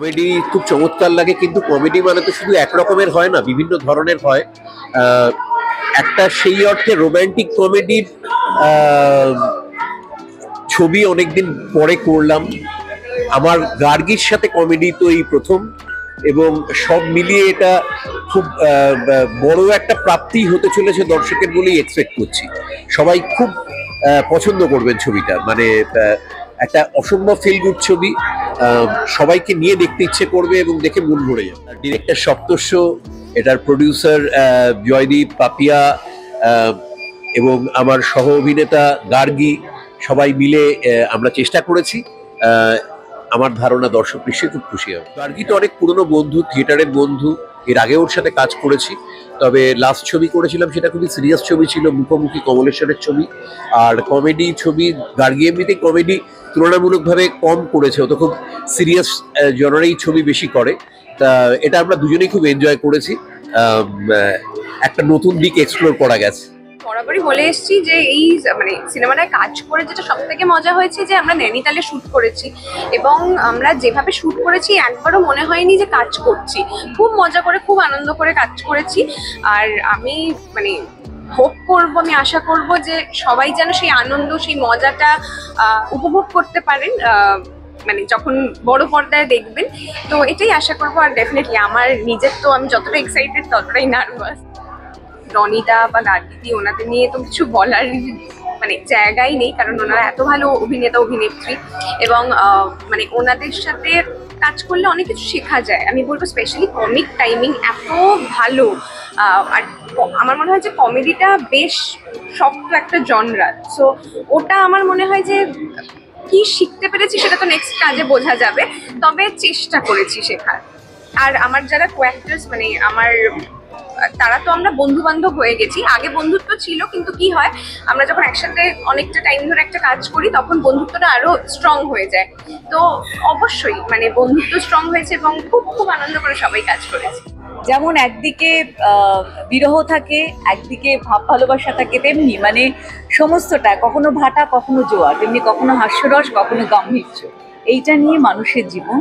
Comedy খুব চমৎকার লাগে, কিন্তু কমেডি মানে তো শুধু একরকমের হয় না, বিভিন্ন ধরনের হয়। একটা সেই অর্থে রোম্যান্টিক কমেডির ছবি অনেকদিন পরে করলাম। আমার গার্গীর সাথে কমেডি তো এই প্রথম, এবং সব মিলিয়ে এটা খুব বড় একটা প্রাপ্তি হতে চলেছে দর্শকের বলেই এক্সপেক্ট করছি। সবাই খুব পছন্দ করবেন ছবিটা, মানে একটা অসম্ভব ফিল গুড ছবি, সবাইকে নিয়ে দেখতে ইচ্ছে করবে এবং দেখে মন ভরে যাবে। ডিরেক্টর সপ্তর্ষ, এটার প্রডিউসার জয়দীপ, পাপিয়া এবং আমার সহ অভিনেতা গার্গী, সবাই মিলে আমরা চেষ্টা করেছি। আমার ধারণা দর্শক নিশ্চয়ই খুব খুশি হবে। গার্গী তো অনেক পুরনো বন্ধু, থিয়েটারের বন্ধু, এর আগে ওর সাথে কাজ করেছি। তবে লাস্ট ছবি করেছিলাম সেটা খুবই সিরিয়াস ছবি ছিল, মুখোমুখি কমলেশ্বরের ছবি। আর কমেডি ছবি গার্গী এমনিতেই কমেডি তুলনামূলকভাবে কম করেছে, ও তো খুব সিরিয়াস জনারেই ছবি বেশি করে। তা এটা আমরা দুজনেই খুব এনজয় করেছি, একটা নতুন দিক এক্সপ্লোর করা গেছে। বরাবরই বলে এসেছি যে এই মানে সিনেমাটায় কাজ করে যেটা সব থেকে মজা হয়েছে যে আমরা নৈনিতালে শুট করেছি, এবং আমরা যেভাবে শুট করেছি একবারও মনে হয়নি যে কাজ করছি। খুব মজা করে, খুব আনন্দ করে কাজ করেছি। আর আমি মানে হোপ করবো, আমি আশা করব যে সবাই যেন সেই আনন্দ, সেই মজাটা উপভোগ করতে পারেন মানে যখন বড় পর্দায় দেখবেন। তো এটাই আশা করবো। আর ডেফিনেটলি আমার নিজের তো আমি যতটা এক্সাইটেড ততটাই নার্ভাস। রনিদা বা গার্গী, ওনাদের নিয়ে তো কিছু বলার মানে জায়গাই নেই, কারণ ওনারা এত ভালো অভিনেতা অভিনেত্রী, এবং মানে ওনাদের সাথে কাজ করলে অনেক কিছু শেখা যায়। আমি বলবো স্পেশালি কমিক টাইমিং এত ভালো। আর আমার মনে হয় যে কমেডিটা বেশ শক্ত একটা জনরা, সো ওটা আমার মনে হয় যে কি শিখতে পেরেছি সেটা তো নেক্সট কাজে বোঝা যাবে, তবে চেষ্টা করেছি শেখার। আর আমার যারা কো-অ্যাক্টরস মানে আমার, তারা তো আমরা বন্ধু বান্ধব হয়ে গেছি। আগে বন্ধুত্ব ছিল, কিন্তু কি হয় আমরা যখন একসাথে অনেকটা টাইম ধরে একটা কাজ করি তখন বন্ধুত্বটা আরো স্ট্রং হয়ে যায়। তো অবশ্যই মানে বন্ধুত্ব স্ট্রং হয়েছে এবং খুব খুব আনন্দ করে সবাই কাজ করেছে। যেমন একদিকে বিরহ থাকে, একদিকে ভাব ভালোবাসা থাকে, তেমনি মানে সমস্তটা, কখনো ভাটা কখনো জোয়ার, তেমনি কখনো হাস্যরস কখনো গাম্ভীর্য, এইটা নিয়ে মানুষের জীবন।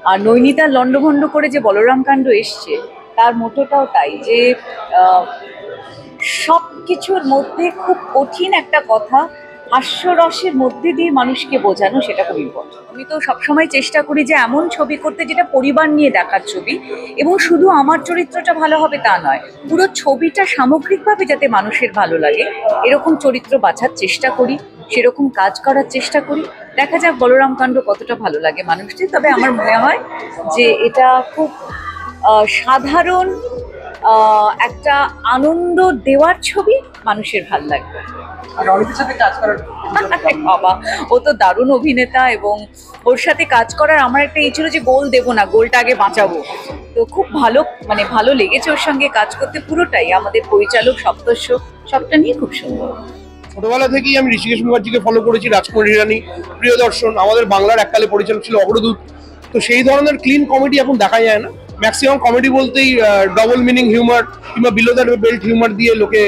আর নৈনিতাল লন্ডভন্ড করে যে বলরাম কাণ্ড এসছে তার মোটোটাও তাই, যে সব কিছুর মধ্যে খুব কঠিন একটা কথা হাস্যরসের মধ্যে দিয়ে মানুষকে বোঝানো, সেটা খুব ইম্পর্টেন্ট। আমি তো সবসময় চেষ্টা করি যে এমন ছবি করতে যেটা পরিবার নিয়ে দেখার ছবি, এবং শুধু আমার চরিত্রটা ভালো হবে তা নয়, পুরো ছবিটা সামগ্রিকভাবে যাতে মানুষের ভালো লাগে এরকম চরিত্র বাছার চেষ্টা করি, সেরকম কাজ করার চেষ্টা করি। দেখা যাক বলরাম কাণ্ড কতটা ভালো লাগে মানুষদের। তবে আমার মনে হয় যে এটা খুব সাধারণ একটা আনন্দ দেওয়ার ছবি, মানুষের ভাল লাগবে। বাবা, ও তো দারুণ অভিনেতা, এবং ওর সাথে কাজ করার আমার একটা এই ছিল যে গোল দেবো না, গোলটা আগে বাঁচাবো। তো খুব ভালো, মানে ভালো লেগেছে ওর সঙ্গে কাজ করতে। পুরোটাই আমাদের পরিচালক সপ্তর্ষ, সবটা নিয়ে খুব সুন্দর। ছোটবেলা থেকেই আমি ঋষিকেশ মুখার্জিকে ফলো করেছি, রাজকুমারী হিরানি, প্রিয়দর্শন, আমাদের বাংলার এককালে পরিচালক ছিল অগ্রদূত। তো সেই ধরনের ক্লিন কমেডি এখন দেখা যায় না। ম্যাক্সিমাম কমেডি বলতেই ডবল মিনিং হিউমার কিংবা বিলো দ্য বেল্ট হিউমার দিয়ে লোকে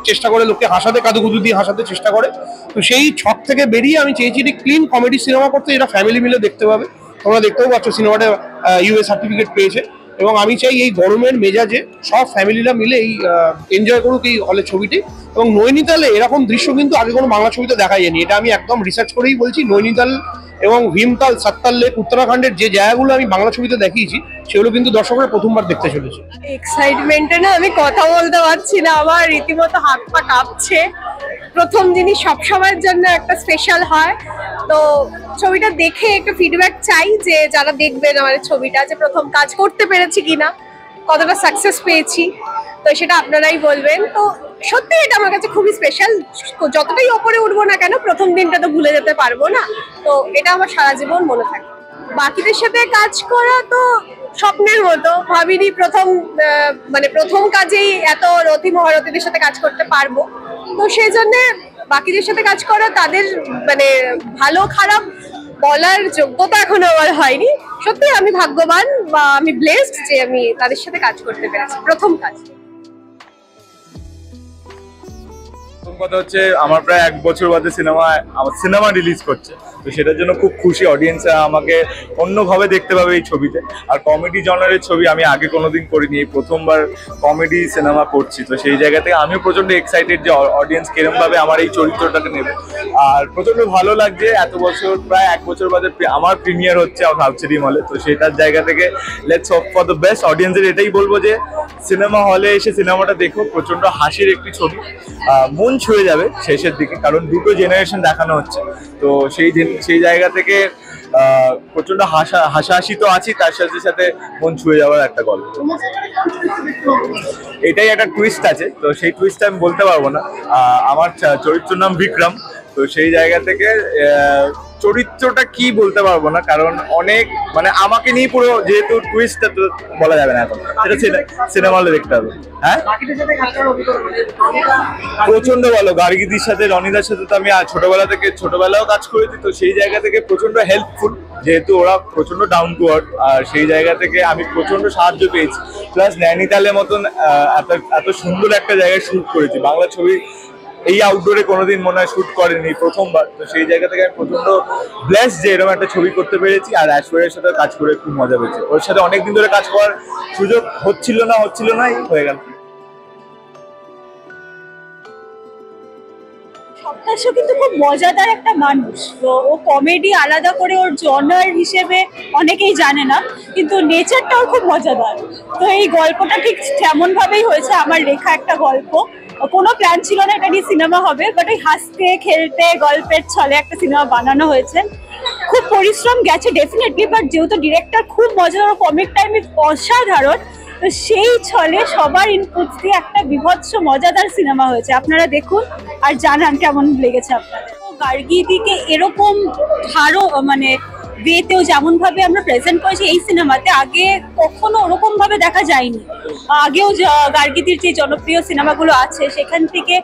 চেষ্টা করে, লোককে হাসাতে, কাদুকুদু দিয়ে হাসাতে চেষ্টা করে। তো সেই ছক থেকে বেরিয়ে আমি চেয়েছি যে ক্লিন কমেডি সিনেমা করতে, যেটা ফ্যামিলি মিলে দেখতে পাবে। তোমরা দেখতেও পাচ্ছ সিনেমাটা ইউএ সার্টিফিকেট পেয়েছে, এবং আমি চাই এই গরমের মেজাজে সব ফ্যামিলিরা মিলে এই এনজয় করুক এই হলের ছবিটি। এবং নৈনিতালে এরকম দৃশ্য কিন্তু আগে কোনো বাংলা ছবিতে দেখা যায়নি, এটা আমি একদম রিসার্চ করেই বলছি। নৈনিতাল এবং ভীমতাল, সাত্তাল লেক, উত্তরাখণ্ডের যে জায়গাগুলো আমি বাংলা ছবিতে দেখিয়েছি সেগুলো কিন্তু দর্শকরা প্রথমবার দেখতে চলেছে। এক্সাইটমেন্টে না আমি কথা বলতে পারছি না, আমার রীতিমতো হাত পা কাঁপছে। প্রথম জিনিস সবসময়ের জন্য একটা স্পেশাল হয়, তো ছবিটা দেখে একটা ফিডব্যাক চাই যে যারা দেখবেন আমার ছবিটা, যে প্রথম কাজ করতে পেরেছি কিনা। কতটা সাকসেস পেয়েছি, তো সেটা আপনারাই বলবেন। তো সত্যি এটা আমার কাছে খুবই স্পেশাল। যতটাই ওপরে উঠবো না কেন, প্রথম দিনটা তো ভুলে যেতে পারবো না, তো এটা আমার সারা জীবন মনে থাকে। বাকিদের সাথে কাজ করা তো স্বপ্নের মতো, ভাবিনি প্রথম কাজেই এত রথী মহারথীদের সাথে কাজ করতে পারবো। তো সেই জন্য বাকিদের সাথে কাজ করা, তাদের ভালো খারাপ বলার যোগ্যতা এখনো আমার হয়নি। সত্যি আমি ভাগ্যবান বা আমি ব্লেসড যে আমি তাদের সাথে কাজ করতে পেরেছি প্রথম কাজ। প্রথম কথা হচ্ছে আমার প্রায় 1 বছর বাদে আমার সিনেমা রিলিজ করছে, তো সেটার জন্য খুব খুশি। অডিয়েন্স আমাকে অন্যভাবে দেখতে পাবে এই ছবিতে। আর কমেডি জনারের ছবি আমি আগে কোনোদিন করিনি, এই প্রথমবার কমেডি সিনেমা করছি, তো সেই জায়গা থেকে আমিও প্রচন্ড এক্সাইটেড যে অডিয়েন্স কিরম ভাবে আমার এই চরিত্রটাকে নেবে। আর প্রচন্ড ভালো লাগছে এত বছর, প্রায় 1 বছর বাদে আমার প্রিমিয়ার হচ্ছে সাউথ সিটি মলে, তো সেটার জায়গা থেকে let's hope for the best. অডিয়েন্সের এটাই বলবো যে সিনেমা হলে এসে সিনেমাটা দেখো, প্রচন্ড হাসির একটি ছবি, মন ছুঁয়ে যাবে শেষের দিকে, কারণ দুটো জেনারেশন দেখানো হচ্ছে। তো সেই জায়গা থেকে প্রচন্ড হাসাহাসি তো আছি, তার সাথে সাথে মন ছুঁয়ে যাওয়ার একটা গল্প। এটাই একটা টুইস্ট আছে, তো সেই টুইস্ট আমি বলতে পারবো না। আমার চরিত্রের নাম বিক্রম, তো সেই জায়গা থেকে চরিত্রটা কি বলতে পারবো না, কারণ অনেক আমাকে নিয়ে পুরো, যেহেতু টুইস্টটা তো বলা যাবে না এখন, সেটা সিনেমা হলে দেখতে হবে। হ্যাঁ, প্রচন্ড ভালো। গার্গীদির সাথে, রনিদার সাথে তো আমি ছোটবেলাও কাজ করেছি, তো সেই জায়গা থেকে প্রচন্ড হেল্পফুল, যেহেতু ওরা প্রচন্ড ডাউন টু আর্থ, আর সেই জায়গা থেকে আমি প্রচন্ড সাহায্য পেয়েছি। প্লাস নৈনিতালের মতন এত সুন্দর একটা জায়গায় শুট করেছি। বাংলা ছবি এই আউটডোরে কোনোদিন মনে হয় শুট করেনি, প্রথমবার। তো সেই জায়গা থেকে আমি প্রচন্ড ব্লেস যে এরকম একটা ছবি করতে পেরেছি। আর ঐশ্বরিয়ার সাথে কাজ করে খুব মজা পেয়েছি। ওর সাথে অনেকদিন ধরে কাজ করার সুযোগ হচ্ছিল না, হয়ে গেল। সপ্তাহ কিন্তু খুব মজাদার একটা মানুষ। তো ও কমেডি আলাদা করে ওর জনার হিসেবে অনেকেই জানে না, কিন্তু নেচারটাও খুব মজাদার। তো এই গল্পটা ঠিক তেমন ভাবেই হয়েছে, আমার লেখা একটা গল্প। কোনো প্ল্যান ছিল না এটা নিয়ে সিনেমা হবে, বাট ওই হাসতে খেলতে গল্পের ছলে একটা সিনেমা বানানো হয়েছে। খুব পরিশ্রম গেছে ডেফিনেটলি, বাট যেহেতু ডিরেক্টর খুব মজাদার, কমিক টাইমে অসাধারণ, তো সেই ছলে সবার ইনপুট দিয়ে একটা বিভৎস মজাদার সিনেমা হয়েছে। আপনারা দেখুন আর জানান কেমন লেগেছে আপনাদের। গার্গীদিকে এরকম ওয়েতেও যেমন ভাবে আমরা প্রেজেন্ট করেছি এই সিনেমাতে, আগে কখনো ওরকম ভাবে দেখা যায়নি। আগেও গার্গীদির যে জনপ্রিয় সিনেমাগুলো আছে সেখান থেকে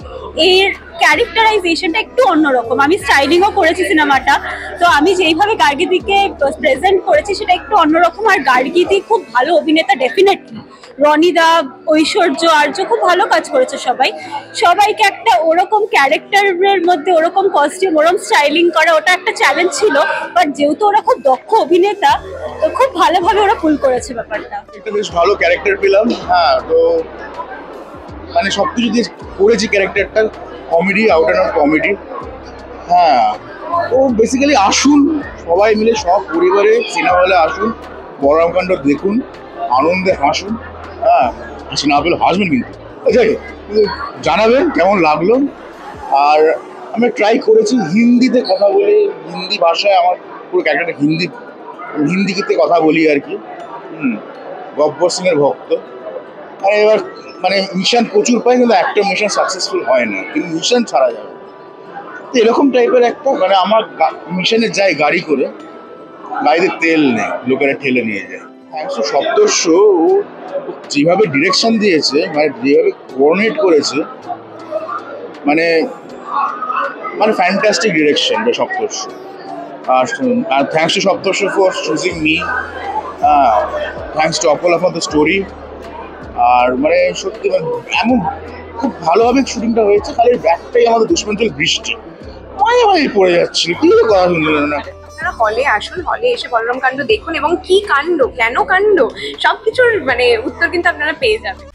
এর ক্যারেক্টারাইজেশনটা একটু অন্যরকম। আমি স্টাইলিংও করেছি সিনেমাটা, তো আমি যেইভাবে গার্গীদিকে প্রেজেন্ট করেছি সেটা একটু অন্যরকম। আর গার্গীদি খুব ভালো অভিনেতা ডেফিনেটলি, রনিদা, ঐশ্বর্য, আর্য খুব ভালো কাজ করেছে। সবাইকে একটা ওরকম ক্যারেক্টারের মধ্যে ওরকম কস্টিউম, ওরকম স্টাইলিং করা, ওটা একটা চ্যালেঞ্জ ছিল। বাট যেহেতু ওরা খুব দক্ষ অভিনেতা, তো খুব ভালোভাবে ওরা ফুল করেছে ব্যাপারটা। একটা বেশ ভালো ক্যারেক্টার পেলাম। হ্যাঁ, তো সবকিছু দিয়ে করেছি ক্যারেক্টারটা, comedy, out and out comedy. হ্যাঁ, তো বেসিক্যালি আসুন সবাই মিলে, সব পরিবারে সিনেমা হলে আসুন, বলরাম কাণ্ড দেখুন, আনন্দে হাসুন। হ্যাঁ, হাসি না পেলে হাসবেন কিন্তু জানাবেন কেমন লাগলো। আর আমি ট্রাই করেছি হিন্দিতে কথা বলে, হিন্দি ভাষায় আমার পুরো ক্যারেক্টারটা হিন্দিতে কথা বলি আর কি। গব্বর সিংয়ের ভক্ত। আর এবার মিশন প্রচুর পাই, কিন্তু একটা মিশন সাকসেসফুল হয় না, কিন্তু মিশন ছাড়া যাবে। তো এরকম টাইপের একটা আমার মিশনে যাই গাড়ি করে, গাড়িতে তেল নেই, লোকেরা ঠেলে নিয়ে যায়। থ্যাঙ্কস টু সপ্তর্ষ, ও যেভাবে ডিরেকশন দিয়েছে, যেভাবে কোঅর্ডিনেট করেছে, ফ্যান্টাস্টিক ডিরেকশন বা সপ্তর্ষ। আর thanks to Saptarshi for choosing me, thanks to Apola for the story. আর সত্যি এমন খুব ভালোভাবে শুটিংটা হয়েছে। খালি ব্যাকটাই আমাদের দুষ্মঞ্চল বৃষ্টি মায়ে পড়ে যাচ্ছিল, কি কথা শুনলেন না। আপনারা হলে আসুন, হলে এসে বলরাম কাণ্ড দেখুন, এবং কি কাণ্ড, কেন কাণ্ড, সবকিছুর উত্তর কিন্তু আপনারা পেয়ে যাবেন।